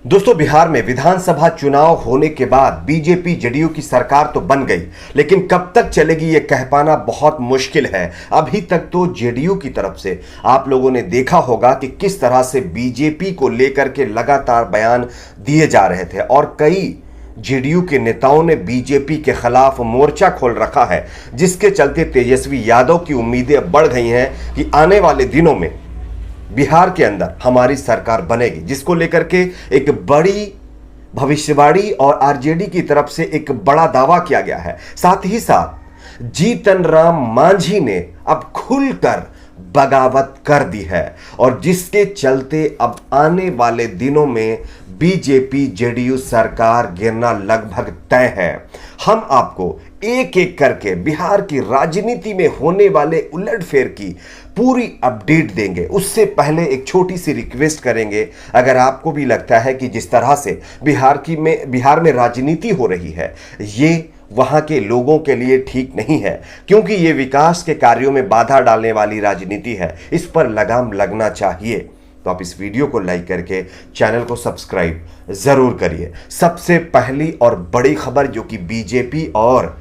दोस्तों, बिहार में विधानसभा चुनाव होने के बाद बीजेपी जेडीयू की सरकार तो बन गई, लेकिन कब तक चलेगी ये कह पाना बहुत मुश्किल है। अभी तक तो जेडीयू की तरफ से आप लोगों ने देखा होगा कि किस तरह से बीजेपी को लेकर के लगातार बयान दिए जा रहे थे और कई जेडीयू के नेताओं ने बीजेपी के खिलाफ मोर्चा खोल रखा है, जिसके चलते तेजस्वी यादव की उम्मीदें बढ़ गई हैं कि आने वाले दिनों में बिहार के अंदर हमारी सरकार बनेगी, जिसको लेकर के एक बड़ी भविष्यवाणी और आरजेडी की तरफ से एक बड़ा दावा किया गया है। साथ ही साथ जीतन राम मांझी ने अब खुलकर बगावत कर दी है और जिसके चलते अब आने वाले दिनों में बीजेपी जेडीयू सरकार गिरना लगभग तय है। हम आपको एक एक करके बिहार की राजनीति में होने वाले उलटफेर की पूरी अपडेट देंगे। उससे पहले एक छोटी सी रिक्वेस्ट करेंगे, अगर आपको भी लगता है कि जिस तरह से बिहार में राजनीति हो रही है ये वहां के लोगों के लिए ठीक नहीं है, क्योंकि ये विकास के कार्यों में बाधा डालने वाली राजनीति है, इस पर लगाम लगना चाहिए, तो आप इस वीडियो को लाइक करके चैनल को सब्सक्राइब जरूर करिए। सबसे पहली और बड़ी खबर जो कि बीजेपी और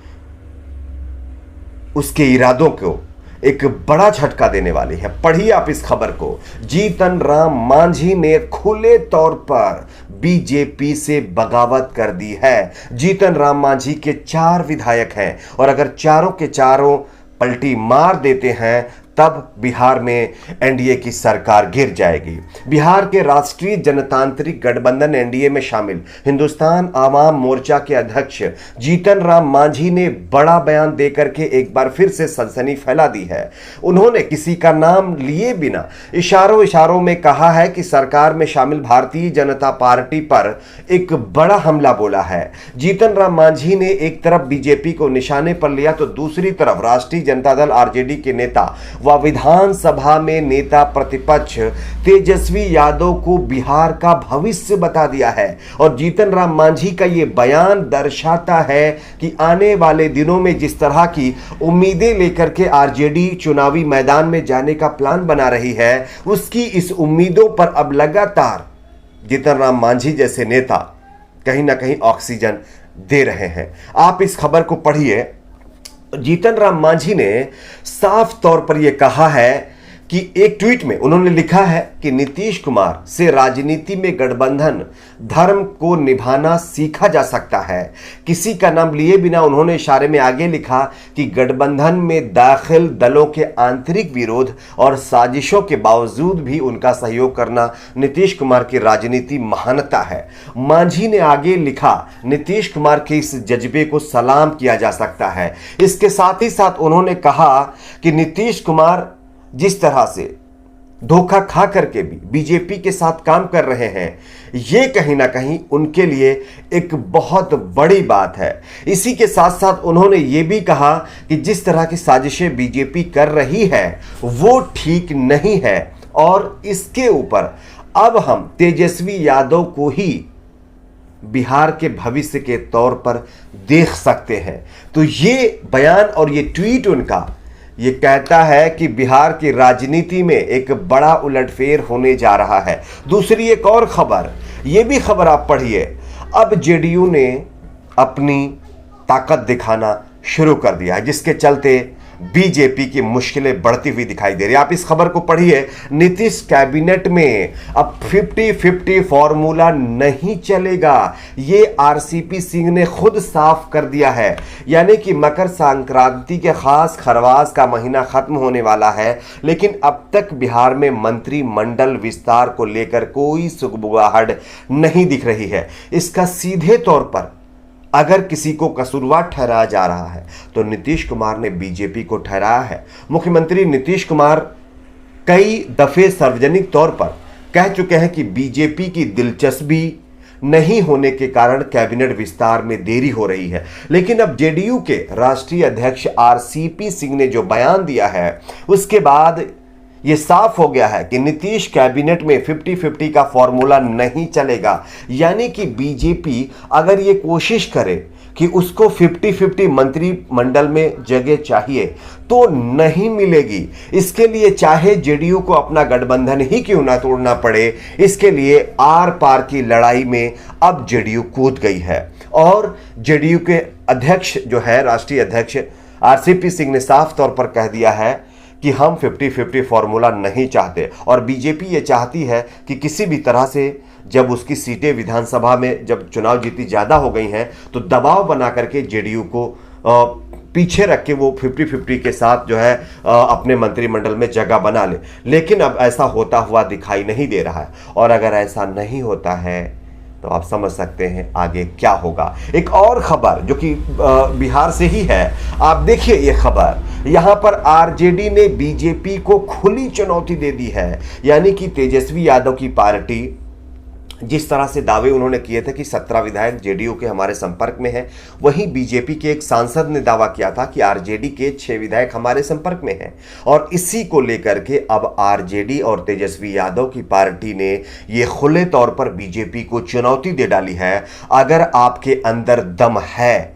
उसके इरादों को एक बड़ा झटका देने वाली है, पढ़िए आप इस खबर को। जीतन राम मांझी ने खुले तौर पर बीजेपी से बगावत कर दी है। जीतन राम मांझी के 4 विधायक हैं और अगर चारों के चारों पलटी मार देते हैं तब बिहार में एनडीए की सरकार गिर जाएगी। बिहार के राष्ट्रीय जनतांत्रिक गठबंधन एनडीए में शामिल हिंदुस्तान आवाम मोर्चा के अध्यक्ष जीतन राम मांझी ने बड़ा बयान देकर के एक बार फिर से सनसनी फैला दी है। उन्होंने किसी का नाम लिए बिना इशारों में कहा है कि सरकार में शामिल भारतीय जनता पार्टी पर एक बड़ा हमला बोला है। जीतन राम मांझी ने एक तरफ बीजेपी को निशाने पर लिया तो दूसरी तरफ राष्ट्रीय जनता दल आरजेडी के नेता व विधानसभा में नेता प्रतिपक्ष तेजस्वी यादव को बिहार का भविष्य बता दिया है। और जीतन राम मांझी का यह बयान दर्शाता है कि आने वाले दिनों में जिस तरह की उम्मीदें लेकर के आरजेडी चुनावी मैदान में जाने का प्लान बना रही है, उसकी इस उम्मीदों पर अब लगातार जीतन राम मांझी जैसे नेता कहीं ना कहीं ऑक्सीजन दे रहे हैं। आप इस खबर को पढ़िए। जीतन राम मांझी ने साफ तौर पर यह कहा है कि एक ट्वीट में उन्होंने लिखा है कि नीतीश कुमार से राजनीति में गठबंधन धर्म को निभाना सीखा जा सकता है। किसी का नाम लिए बिना उन्होंने इशारे में आगे लिखा कि गठबंधन में दाखिल दलों के आंतरिक विरोध और साजिशों के बावजूद भी उनका सहयोग करना नीतीश कुमार की राजनीति महानता है। मांझी ने आगे लिखा, नीतीश कुमार के इस जज्बे को सलाम किया जा सकता है। इसके साथ ही साथ उन्होंने कहा कि नीतीश कुमार जिस तरह से धोखा खा करके भी बीजेपी के साथ काम कर रहे हैं, ये कहीं ना कहीं उनके लिए एक बहुत बड़ी बात है। इसी के साथ साथ उन्होंने ये भी कहा कि जिस तरह की साजिशें बीजेपी कर रही है वो ठीक नहीं है और इसके ऊपर अब हम तेजस्वी यादव को ही बिहार के भविष्य के तौर पर देख सकते हैं। तो ये बयान और ये ट्वीट उनका ये कहता है कि बिहार की राजनीति में एक बड़ा उलटफेर होने जा रहा है। दूसरी एक और खबर, ये भी खबर आप पढ़िए। अब जेडीयू ने अपनी ताकत दिखाना शुरू कर दिया है, जिसके चलते बीजेपी की मुश्किलें बढ़ती हुई दिखाई दे रही है। आप इस खबर को पढ़िए। नीतीश कैबिनेट में अब 50-50 फॉर्मूला नहीं चलेगा, ये आरसीपी सिंह ने खुद साफ कर दिया है। यानी कि मकर संक्रांति के खास खरवास का महीना खत्म होने वाला है, लेकिन अब तक बिहार में मंत्रिमंडल विस्तार को लेकर कोई सुगबुगाहट नहीं दिख रही है। इसका सीधे तौर पर अगर किसी को कसूरवार ठहराया जा रहा है तो नीतीश कुमार ने बीजेपी को ठहराया है। मुख्यमंत्री नीतीश कुमार कई दफे सार्वजनिक तौर पर कह चुके हैं कि बीजेपी की दिलचस्पी नहीं होने के कारण कैबिनेट विस्तार में देरी हो रही है। लेकिन अब जेडीयू के राष्ट्रीय अध्यक्ष आरसीपी सिंह ने जो बयान दिया है उसके बाद यह साफ हो गया है कि नीतीश कैबिनेट में 50-50 का फॉर्मूला नहीं चलेगा। यानी कि बीजेपी अगर ये कोशिश करे कि उसको 50-50 मंत्रिमंडल में जगह चाहिए तो नहीं मिलेगी। इसके लिए चाहे जेडीयू को अपना गठबंधन ही क्यों ना तोड़ना पड़े, इसके लिए आर पार की लड़ाई में अब जेडीयू कूद गई है। और जेडीयू के अध्यक्ष जो है, राष्ट्रीय अध्यक्ष आरसीपी सिंह ने साफ तौर पर कह दिया है कि हम 50-50 फॉर्मूला नहीं चाहते और बीजेपी ये चाहती है कि किसी भी तरह से जब उसकी सीटें विधानसभा में जब चुनाव जीती ज़्यादा हो गई हैं तो दबाव बना करके जेडीयू को पीछे रख के वो 50-50 के साथ जो है अपने मंत्रिमंडल में जगह बना ले। लेकिन अब ऐसा होता हुआ दिखाई नहीं दे रहा है और अगर ऐसा नहीं होता है तो आप समझ सकते हैं आगे क्या होगा। एक और खबर जो कि बिहार से ही है, आप देखिए ये खबर। यहां पर आरजेडी ने बीजेपी को खुली चुनौती दे दी है, यानी कि तेजस्वी यादव की पार्टी जिस तरह से दावे उन्होंने किए थे कि 17 विधायक जेडीयू के हमारे संपर्क में हैं, वहीं बीजेपी के एक सांसद ने दावा किया था कि आरजेडी के 6 विधायक हमारे संपर्क में हैं। और इसी को लेकर के अब आरजेडी और तेजस्वी यादव की पार्टी ने ये खुले तौर पर बीजेपी को चुनौती दे डाली है, अगर आपके अंदर दम है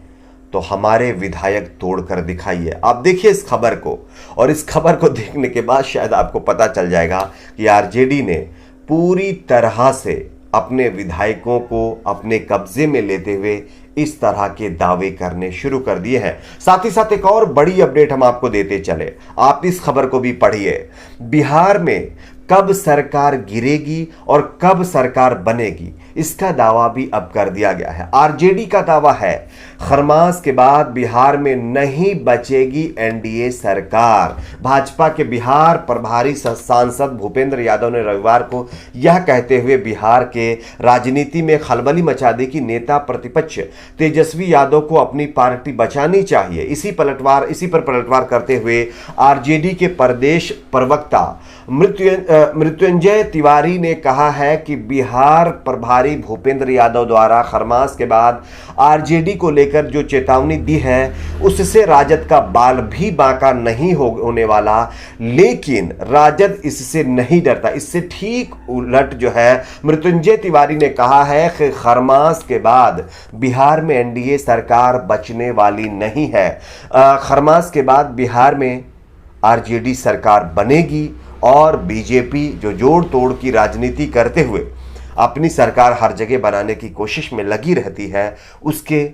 तो हमारे विधायक तोड़कर दिखाइए। आप देखिए इस खबर को, और इस खबर को देखने के बाद शायद आपको पता चल जाएगा कि आरजेडी ने पूरी तरह से अपने विधायकों को अपने कब्जे में लेते हुए इस तरह के दावे करने शुरू कर दिए हैं। साथ ही साथ एक और बड़ी अपडेट हम आपको देते चले, आप इस खबर को भी पढ़िए। बिहार में कब सरकार गिरेगी और कब सरकार बनेगी, इसका दावा भी अब कर दिया गया है। आरजेडी का दावा है खरमास के बाद बिहार में नहीं बचेगी एनडीए सरकार। भाजपा के बिहार प्रभारी सांसद भूपेंद्र यादव ने रविवार को यह कहते हुए बिहार के राजनीति में खलबली मचा दी कि नेता प्रतिपक्ष तेजस्वी यादव को अपनी पार्टी बचानी चाहिए। इसी पर पलटवार करते हुए आरजेडी के प्रदेश प्रवक्ता मृत्युंजय तिवारी ने कहा है कि बिहार प्रभारी भूपेंद्र यादव द्वारा खरमास के बाद आरजेडी को लेकर जो चेतावनी दी है उससे राजद का बाल भी बांका नहीं होने वाला। लेकिन राजद इससे नहीं डरता, इससे ठीक उलट जो है मृत्युंजय तिवारी ने कहा है कि खरमास के बाद बिहार में एनडीए सरकार बचने वाली नहीं है। खरमास के बाद बिहार में आरजेडी सरकार बनेगी और बीजेपी जो जोड़ तोड़ की राजनीति करते हुए अपनी सरकार हर जगह बनाने की कोशिश में लगी रहती है, उसके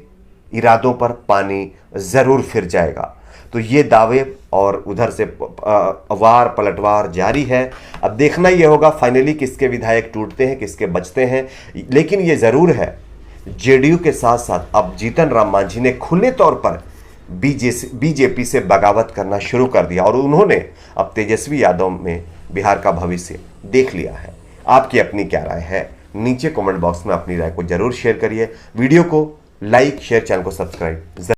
इरादों पर पानी जरूर फिर जाएगा। तो ये दावे और उधर से वार पलटवार जारी है। अब देखना यह होगा फाइनली किसके विधायक टूटते हैं, किसके बचते हैं। लेकिन ये जरूर है जेडीयू के साथ साथ अब जीतन राम मांझी ने खुले तौर पर बीजेपी से बगावत करना शुरू कर दिया और उन्होंने अब तेजस्वी यादव में बिहार का भविष्य देख लिया है। आपकी अपनी क्या राय है, नीचे कमेंट बॉक्स में अपनी राय को जरूर शेयर करिए। वीडियो को लाइक शेयर, चैनल को सब्सक्राइब